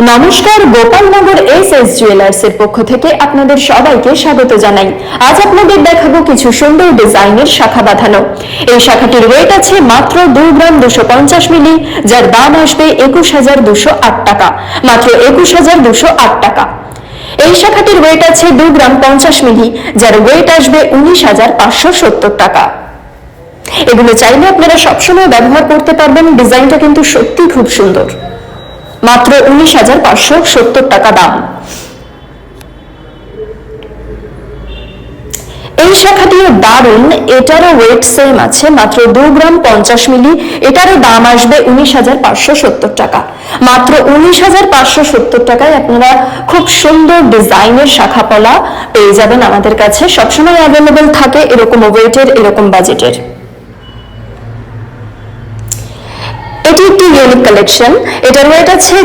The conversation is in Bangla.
নমস্কার, গোপালনগর এস জুয়েলার্স এর পক্ষ থেকে আপনাদের সবাইকে স্বাগত জানাই। আজ আপনাদের দেখাবো কিছু সুন্দর ডিজাইনের শাখা বাঁধানো। এই শাখাটির ওয়েট আছে মাত্র 2 গ্রাম 250 মিলি, যার দাম আসবে 21,208 টাকা, মাত্র 21,208 টাকা। এই শাখাটির ওয়েট আছে 2 গ্রাম 50 মিলি, যার ওয়েট আসবে 19,570 টাকা। এগুলো চাইলে আপনারা সবসময় ব্যবহার করতে পারবেন। ডিজাইনটা কিন্তু সত্যি খুব সুন্দর। মাত্র 19,570 টাকা দাম। এই শাখাটিও দারুণ, এটারও ওয়েট সেম আছে মাত্র 2 গ্রাম 50 মিলি, এটারও দাম আসবে 19,570 টাকা। মাত্র 19,570 টাকায় আপনারা খুব সুন্দর ডিজাইনের শাখা পলা পেয়ে যাবেন আমাদের কাছে। সবসময় অ্যাভেলেবেল থাকে এরকম ওয়েটের, এরকম বাজেটের। এটি একটি ইউনিক কালেকশন। এটার ওয়েট আছে